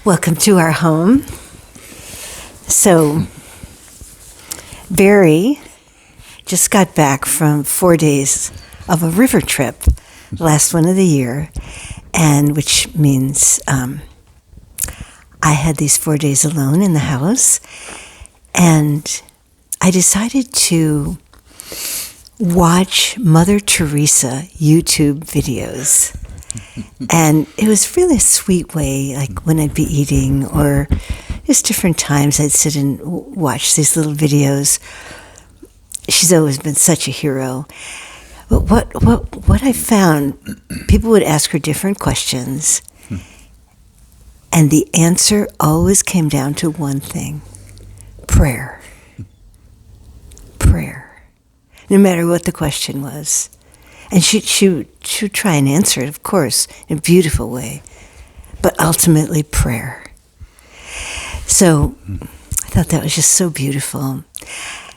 Welcome to our home. So, Barry just got back from 4 days of a river trip, last one of the year, and which means I had these 4 days alone in the house, and I decided to watch Mother Teresa YouTube videos. And it was really a sweet way, like when I'd be eating or just different times I'd sit and watch these little videos. She's always been such a hero. But what I found, people would ask her different questions, and the answer always came down to one thing: prayer. Prayer. No matter what the question was. And she would try and answer it, of course, in a beautiful way, but ultimately prayer. So I thought that was just so beautiful.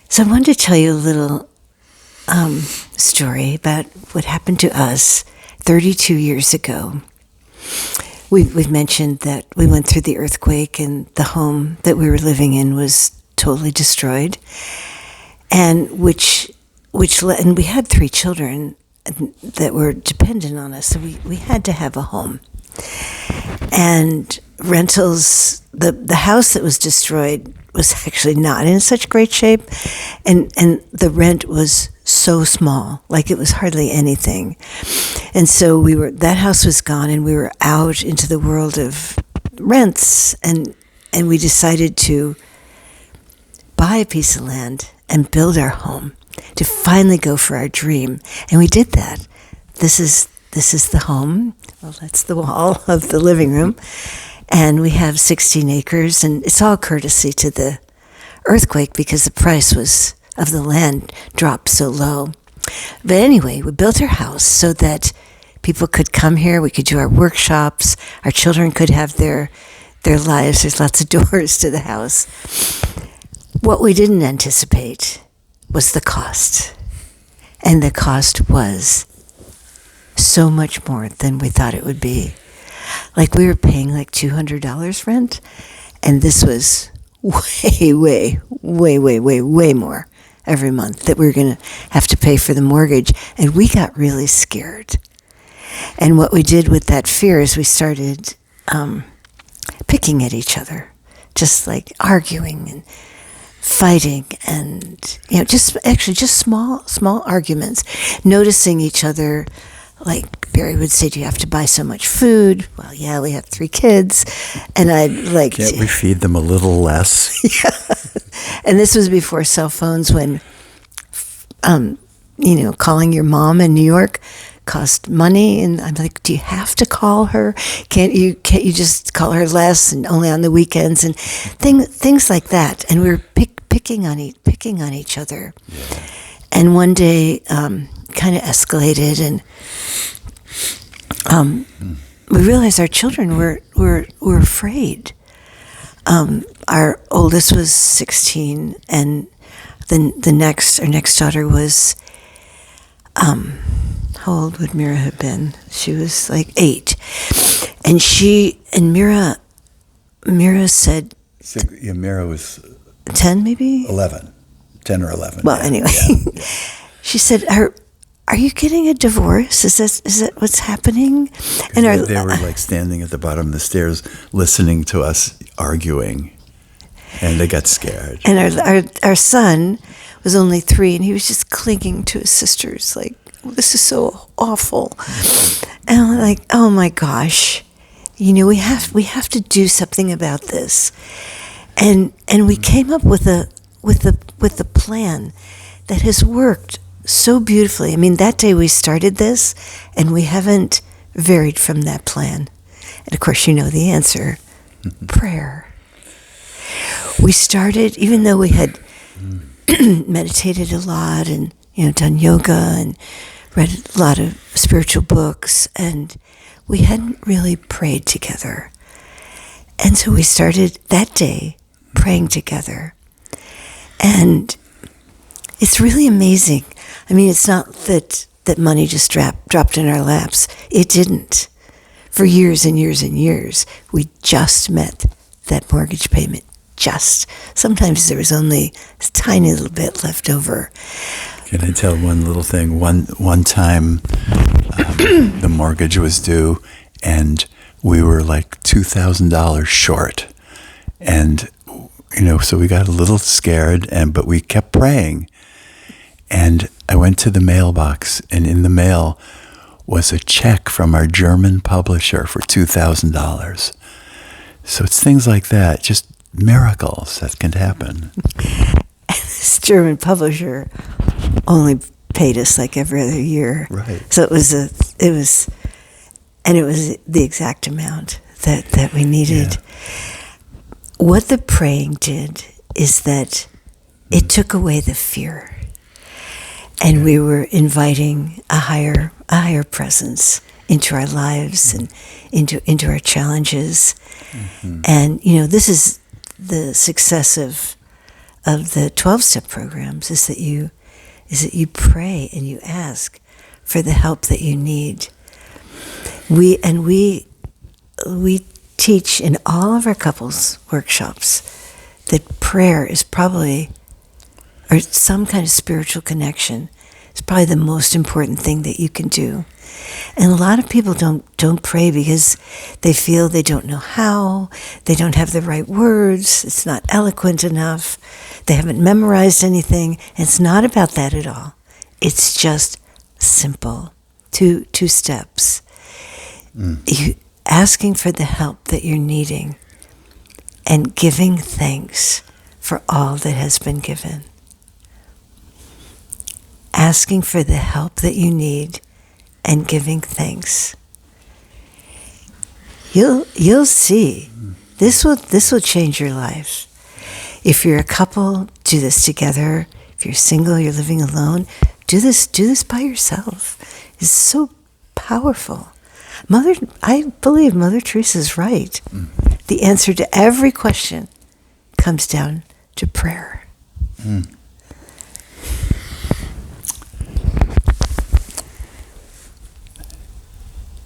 So I wanted to tell you a little story about what happened to us 32 years ago. We've mentioned that we went through the earthquake and the home that we were living in was totally destroyed, and and we had 3 children that were dependent on us, so we had to have a home. And rentals, the house that was destroyed was actually not in such great shape, and the rent was so small, like it was hardly anything. And so that house was gone, and we were out into the world of rents, and we decided to buy a piece of land and build our home, to finally go for our dream. And we did that. This is the home. Well, that's the wall of the living room. And we have 16 acres, and it's all courtesy to the earthquake because the price of the land dropped so low. But anyway, we built our house so that people could come here, we could do our workshops, our children could have their lives. There's lots of doors to the house. What we didn't anticipate was the cost. And the cost was so much more than we thought it would be. Like we were paying like $200 rent, and this was way more every month that we were going to have to pay for the mortgage. And we got really scared. And what we did with that fear is we started picking at each other, just like arguing and fighting, and just small arguments, noticing each other. Like Barry would say, do you have to buy so much food? Well, yeah, we have 3 kids, and I'd like, can't we feed them a little less? Yeah. And this was before cell phones, when calling your mom in New York cost money, and I'm like, do you have to call her? Can't you just call her less and only on the weekends, and things like that. And we were picking on each other. Yeah. And one day kind of escalated, and we realized our children were afraid. Our oldest was 16, and our next daughter was how old would Mira have been? She was like 8. And Mira said, Mira was 10 maybe? 11. 10 or 11. Well, anyway. Yeah. She said, are you getting a divorce? Is that what's happening? And they were like standing at the bottom of the stairs listening to us arguing, and they got scared. And our son was only 3, and he was just clinging to his sisters like, this is so awful. And I'm like, oh my gosh, we have to do something about this. And we came up with a plan that has worked so beautifully. I mean, that day we started this, and we haven't varied from that plan. And of course, you know the answer: prayer. We started, even though we had meditated a lot and done yoga and read a lot of spiritual books, and we hadn't really prayed together. And so we started that day praying together. And it's really amazing. I mean, it's not that money just dropped in our laps. It didn't. for years and years and years, we just met that mortgage payment. Just. Sometimes there was only a tiny little bit left over. Can I tell one little thing? One time, the mortgage was due, and we were like $2,000 short, and so we got a little scared, but we kept praying. And I went to the mailbox, and in the mail was a check from our German publisher for $2,000. So it's things like that, just miracles that can happen. This German publisher only paid us like every other year. Right. So it was the exact amount that we needed. Yeah. What the praying did is that it took away the fear. And we were inviting a higher presence into our lives and into our challenges. Mm-hmm. And this is the success of the 12-step programs is that you pray and you ask for the help that you need. We teach in all of our couples workshops that prayer is probably, or some kind of spiritual connection, is probably the most important thing that you can do. And a lot of people don't pray because they feel they don't know how, they don't have the right words, it's not eloquent enough, they haven't memorized anything. And it's not about that at all. It's just simple. Two steps. You asking for the help that you're needing and giving thanks for all that has been given. Asking for the help that you need and giving thanks. You'll see. This will change your life. If you're a couple, do this together. If you're single, you're living alone, do this by yourself. It's so powerful. I believe Mother Teresa's right. The answer to every question comes down to prayer.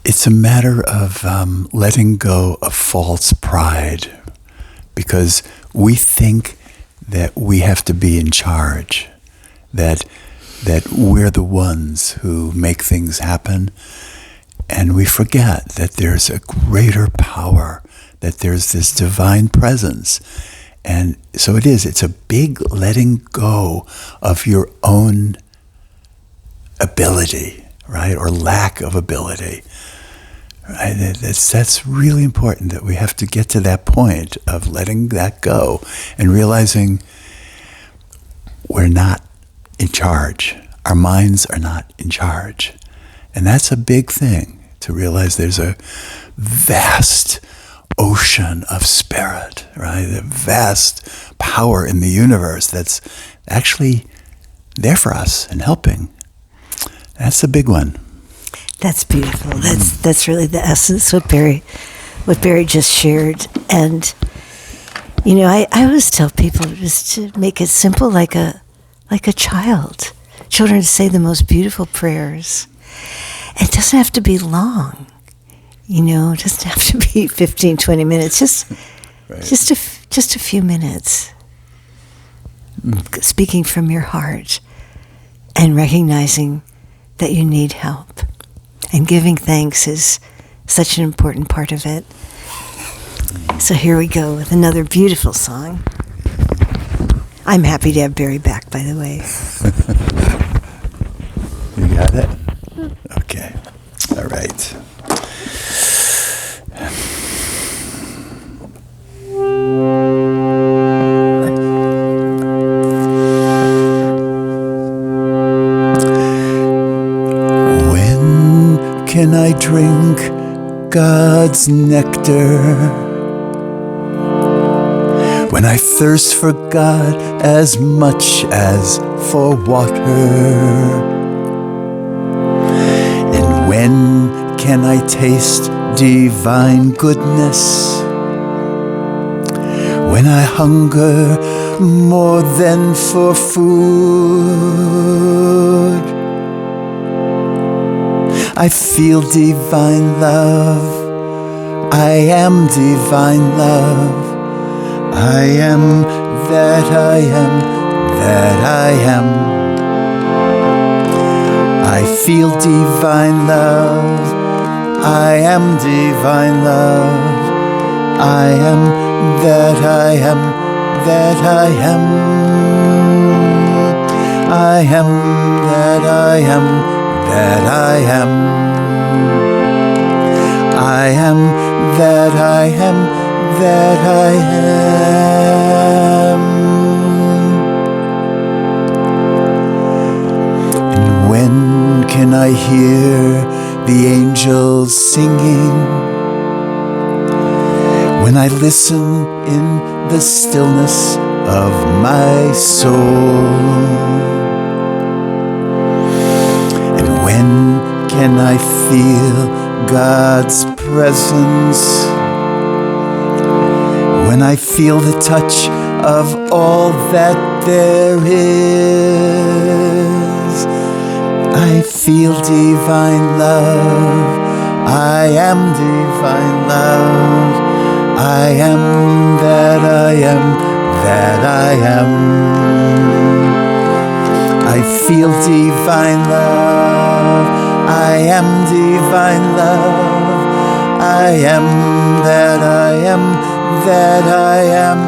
It's a matter of letting go of false pride, because we think that we have to be in charge, that we're the ones who make things happen, and we forget that there's a greater power, that there's this divine presence. And so it's a big letting go of your own ability, right, or lack of ability. Right? That's really important, that we have to get to that point of letting that go and realizing we're not in charge. Our minds are not in charge. And that's a big thing, to realize there's a vast ocean of spirit, right? A vast power in the universe that's actually there for us and helping. That's the big one. That's beautiful. That's really the essence what Barry just shared. And I always tell people just to make it simple, like a child. Children say the most beautiful prayers. It doesn't have to be long. It doesn't have to be 15, 20 minutes. Just a few minutes. Speaking from your heart and recognizing that you need help. And giving thanks is such an important part of it. So here we go with another beautiful song. I'm happy to have Barry back, by the way. You got it? Okay. All right. Can I drink God's nectar? When I thirst for God as much as for water? And when can I taste divine goodness? When I hunger more than for food? I feel divine love I am divine love. I am that I am, that I am. I feel divine love. I am divine love. I am that I am, that I am. I am that I am, that I am. I am that I am, that I am. And when can I hear the angels singing? When I listen in the stillness of my soul. And when can I feel God's presence? When I feel the touch of all that there is. I feel divine love. I am divine love. I am that I am, that I am. I feel divine love. I am divine love. I am that I am, that I am.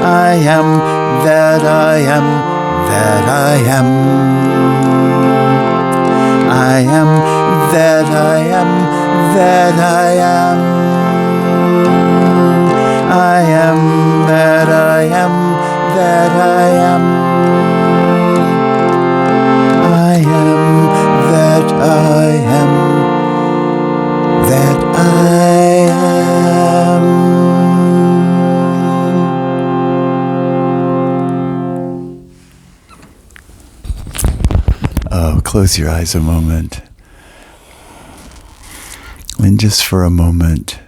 I am that I am, that I am. I am that I am, that I am. I am that I am, that I am. I am that I am, that I am. Oh, close your eyes a moment. And just for a moment,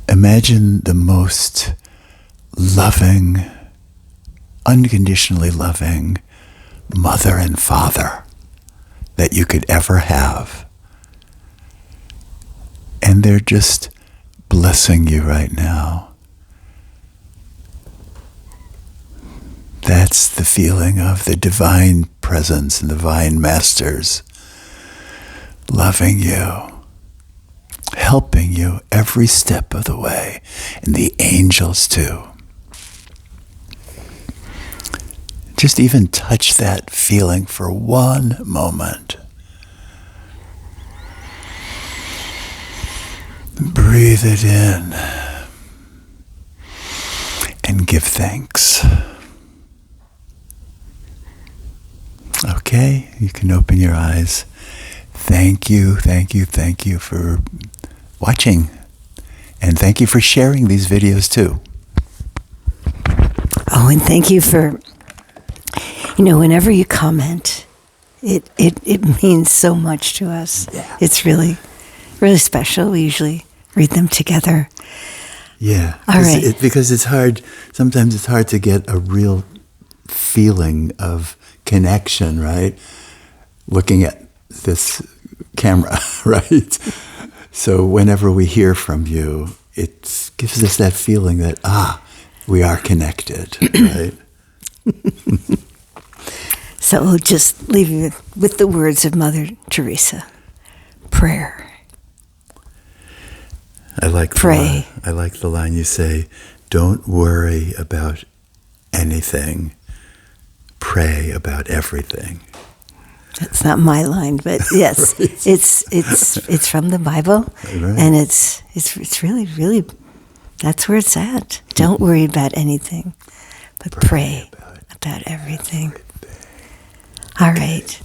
imagine the most loving, unconditionally loving mother and father that you could ever have. And they're just blessing you right now. That's the feeling of the divine presence and divine masters loving you, helping you every step of the way, and the angels too. Just even touch that feeling for one moment. Breathe it in and give thanks. Okay, you can open your eyes. Thank you for watching. And thank you for sharing these videos too. Oh, and thank you for, whenever you comment, it means so much to us. Yeah. It's really, really special. We usually read them together. Yeah. All right. Because it's hard, sometimes it's hard to get a real feeling of connection, right? Looking at this camera, right? So whenever we hear from you, it gives us that feeling that, we are connected, right? So we'll just leave you with the words of Mother Teresa. Prayer. Pray. I like the line you say, don't worry about anything, pray about everything. That's not my line, but yes, Right. it's from the Bible, Right. and it's really, really, that's where it's at. Don't worry about anything, but pray about everything. All right.